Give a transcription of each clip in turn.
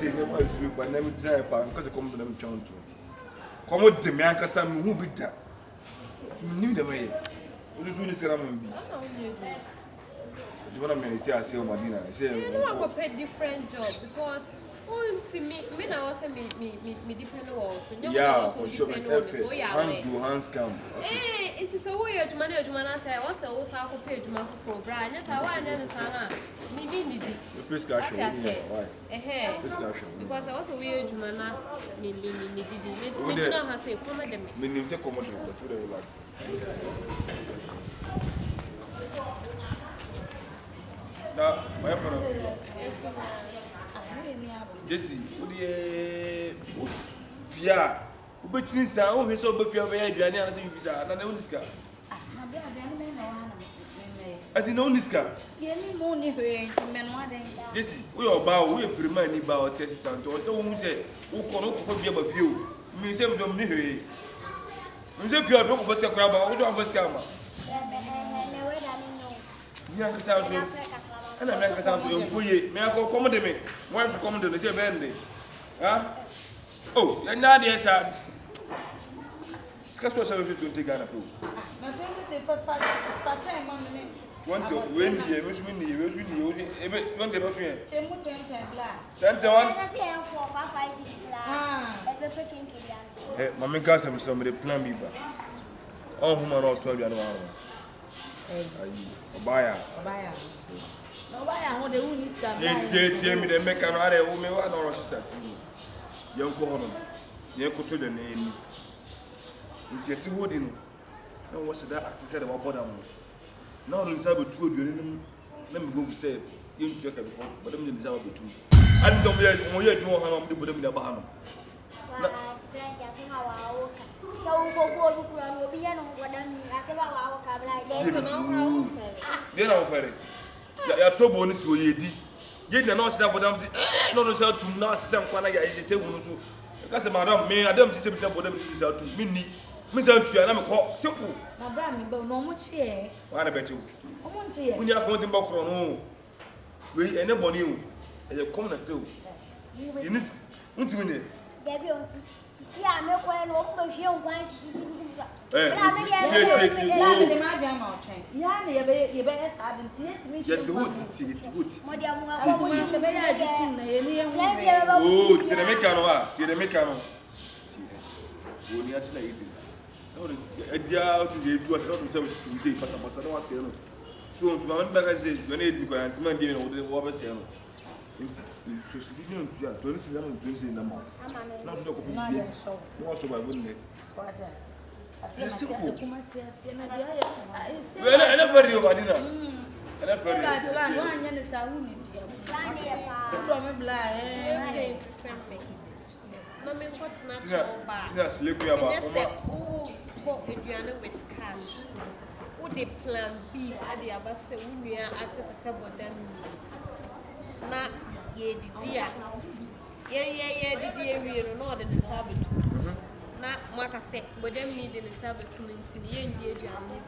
say never is we but never try because come to them town to. Come with the man cause I'm who be that. To name the way. What is really ceremony? Do you want to say I say Madinaand? I say you know I pay different job because see me now also me depend also. Yeah, for sure. Hands do hands come. It is a way of money. I say also I could pay you for Brian. Yes, I want to sana. Me prescription. Why? Because I also wear you mana. Me now has a comedy. Me say comedy, but to relax. Now, my friend. Jesse, yeah, but since I always saw before I had an answer, I know this car. I didn't know this car. Jesse, we are bow, we are pretty bow test it and told who said, who cannot be above you. Me say, don't be here. You say, you are not for a crab, I was a scammer. And I make a thousand of you. May I go come to me? Why is coming to the same end? Oh, and now there's a Scasso service to take an approve. My friend is for 5 time. Want to win the amusement, you want to go in. 10 Mamma got some plan me back. Oh, whom are all 12 and 1 hour. Buyer. No, why I want the woman is coming. Me the make another woman or sister. Young Corona. You could to the name. It's yet holding. No, what's that? I said about bottom. Now, the cyber 2 billion. Let me go for sale. You check it, but I'm in the cyber 2. I don't yet know how I'm the bottom in the Bahama. So, go to the piano. Then I'll ferry. Ya to bonus wo yedi ye na no se abodam se no no se atum na asem kwana ya yete wonu so ka se madam me adam se bita bodam ni se atum minni me se atua na me ko simple na bra me ba no mo chie wa na betu o mo chie unya ko tin ba kro no we ene boni o e come na do yinis untimi ne Debi onti si a me ko no ko hwe nkwan sisi Eh, ya na ye be esa de tie yet good. Mo dia mo afọ mo ye be ya jitu na ye ne ye oh, ti de mekano. O ni ati na yiti. No this edia to the two as not to say passa no ase no. So if man back say you need ko antima dey no wo be say no. So civilian to ya 27 na mo. Na so ko bi. No so ba bonne. It's simple. I never knew about dinner. I never knew. Plan B at the Aboske we are after the sabotame. Na ye didia. Yeah, didia we are not in the Sabbath. Na maka say but them need in the Sabbath to maintain ye ndie aduane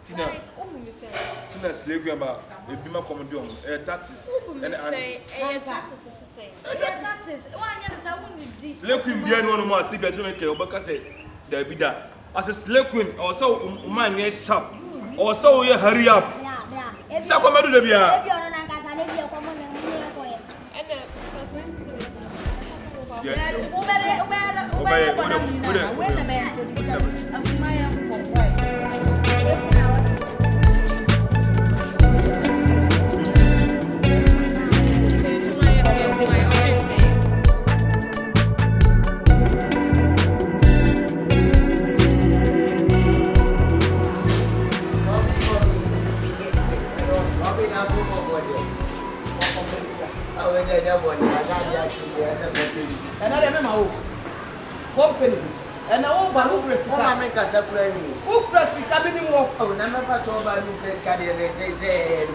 Tina o mu mi say Tina slave about e bi ma come do taxes and taxes say taxes one yen say won di slave queen bia no mo asi bia so make o baka say da bi da as a slave queen or so man ye sharp or so ye hurry up sa ko medu da bia ebi ono na nkasa na ebi ko mo na mu ye ko ye Kompany. And all but who press make us a plan. Who press the cabinet walk? Oh, number patrol by new place, Caddy, they say,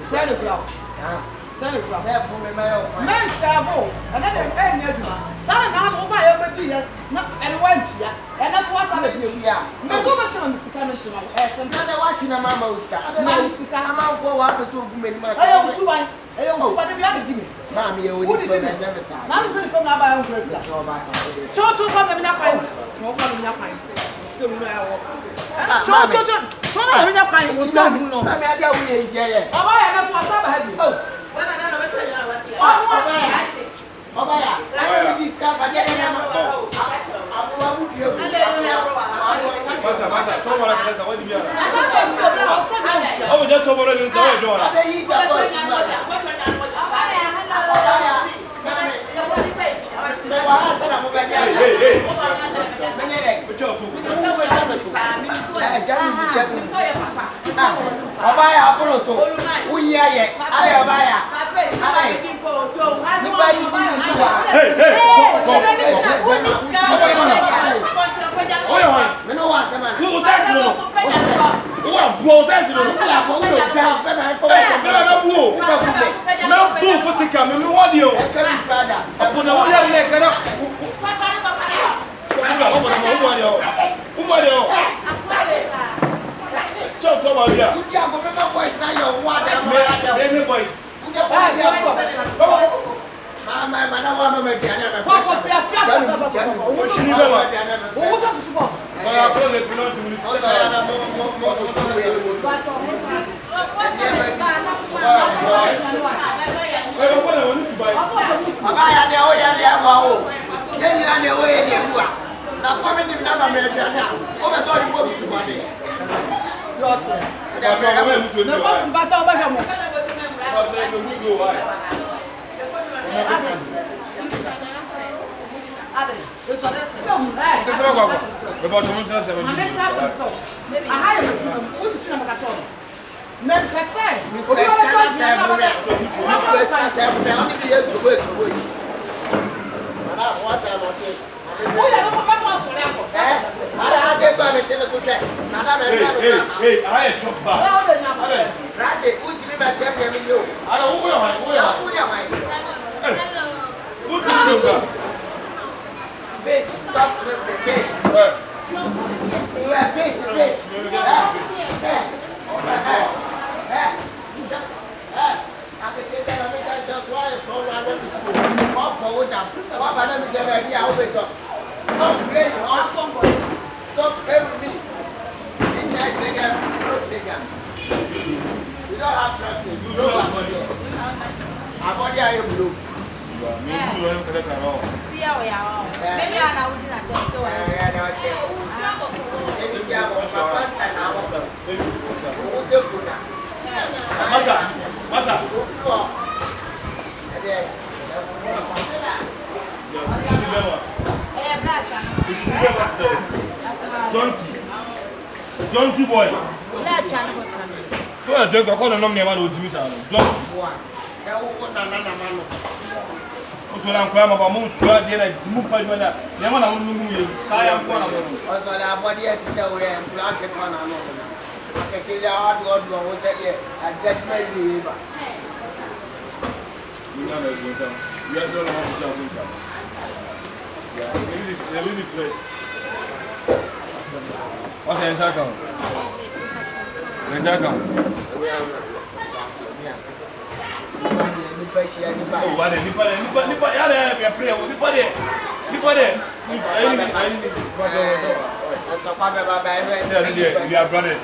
10 o'clock. 10 o'clock. Men Sabo, another end, Son and over every year, and went here, and that's what I'm doing. Yeah, no much on the coming to my ass and other watching a mamma. I'm out for 1 or 2 minutes. I don't know what the other give me. Mami, you would be never say. I'm saying from my own place. Cho from the Napai. No from the Napai. Still no I was. Cho na the Napai was no no. I mean, I don't need it. Oh, I have to have it. Oh, when I know what you are. Obaya, let's do this stuff. I get it. Passa, toma lá essa, onde vier. Vamos já tomar ali essa, vai embora. Obaya, apolo to. Uyi aye, aye obaya. Donkey boy. Well, drink a corner, no man will do it. Drunk. So I'm crying about most sure that to move by when I never know you. I am one of them. Also, our body at the way and black it on another. I can tell you how God was at it and judgment leave. You are not going to yeah, really fresh. What's the second? The second. Oh, what is it? We are brothers.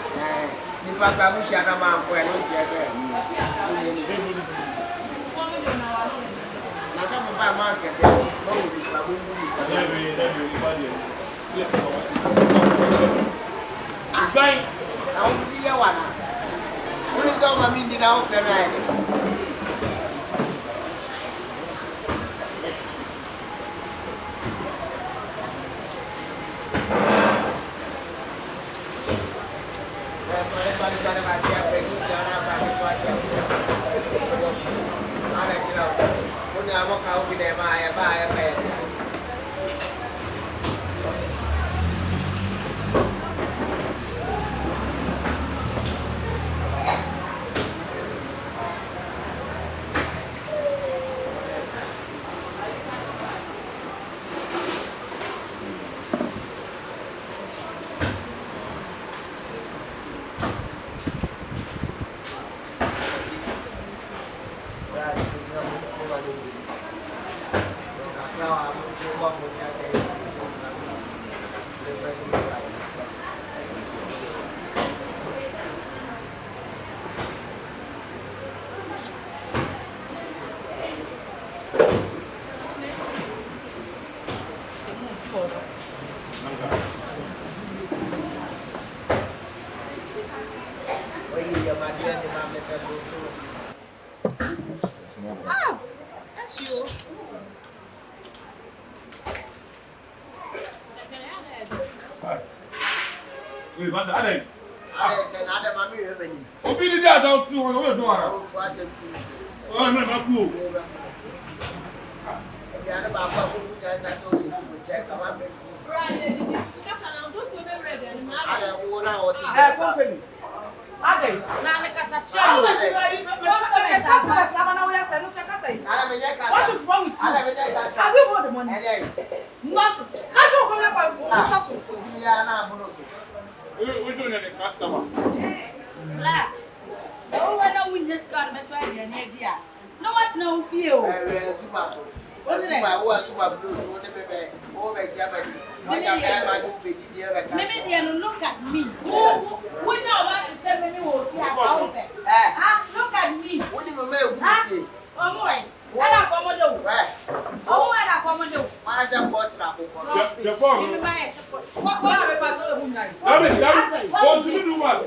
What is wrong with you? Have you got the money? Nothing. Can't you come here by we're doing it, customer. Black. Oh, I know we just got to try the idea. No, what's no feel? What's it? Look at me. We know about the 7 year old. Look at me. What do you mean? Oh, boy. I don't come. Oh, I don't come. Why is that what trouble? The phone. What do you do? What?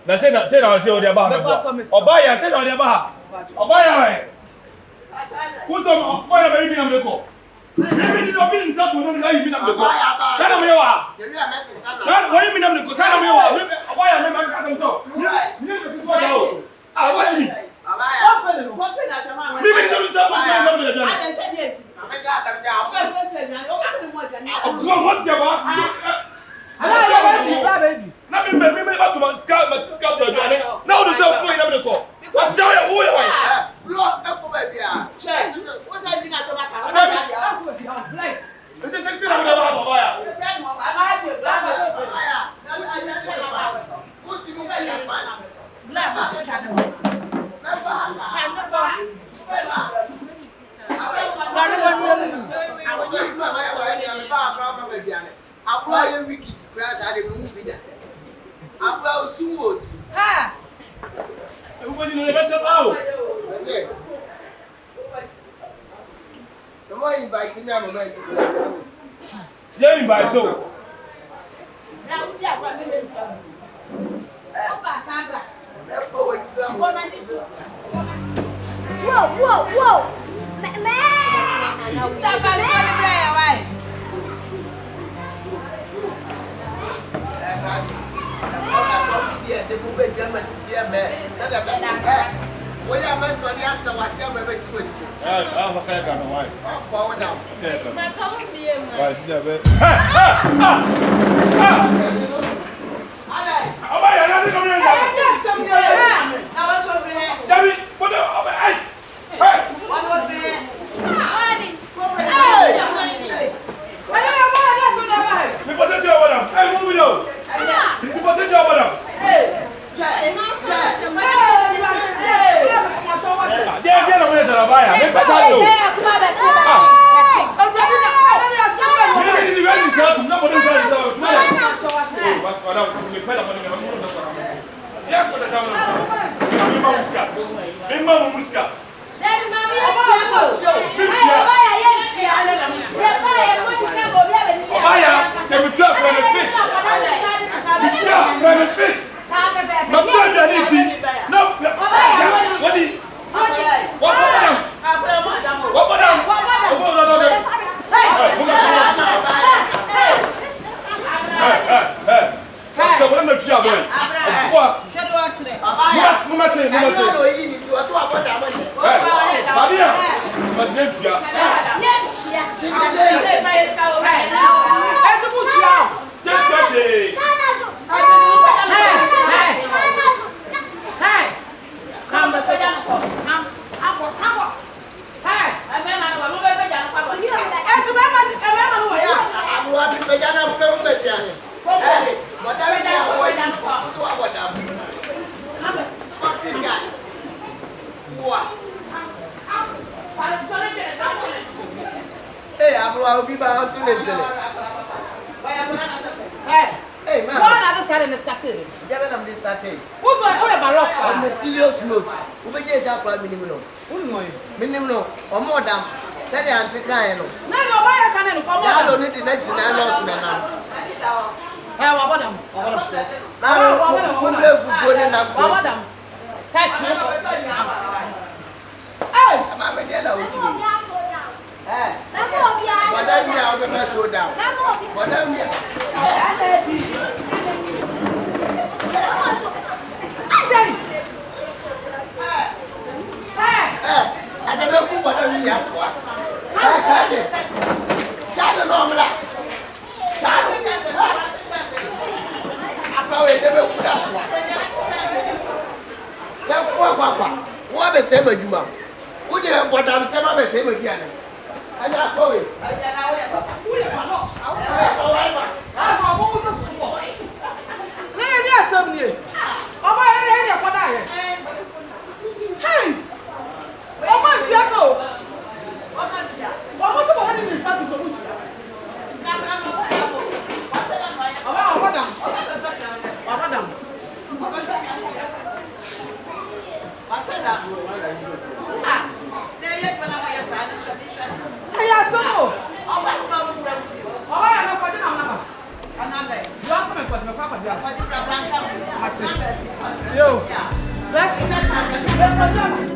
Na say na say o de ba me bo. Obaya say na o de ba. Obaya we. Ku so obaya be bi na me ko. Me ni no bi nsa to no na yi bi na me ko. Say na me wa. You are messy son. Say wo yi mi na me ko say na me wa. Obaya me ma ka to to. Ni me ko to o. Ah watch me. Obaya. Company at the man. Me ni no say for me na me de. I dey say it. I'm a glass of jam. What you want? Na me ba to man scam to join. Na o do say fún ina me ko. Wa say o wo ya. Block up over here. Check. What's that thing at the back? This is sexy na me ba baba ya. Put me in Apply wicked scratch at the movie that. Apply sumo. Ah! Everybody know the better now. Come on, invite me a moment. Yeah, invite you. Now we are going to trouble. Opa, Sandra. Let's go with some. Whoa. Stop and celebrate, right? The movie German is here, man. We are meant to answer what's your maybe to it. I'm a fair kind of wife. Bow down. My child be a man. Right, yeah, baby. I'll be bound to live there. Hey, man. One other side in the starting. Devil of this starting. Who's going to On the serious note, who may get up by minimum. Minimum or more than Teddy Auntie Caino. No, why I can't come I don't need the 99 lost men now. How about them? Now, them. Hey, I'm a yellow. But then I'll be my show down. But then I don't know what I'm here for. I catch it. Tell the normal. I probably never put up one. Tell Papa, what the same as you, ma'am. Would you have what I'm saying? I'm the same again. And I'm going. Yo, that's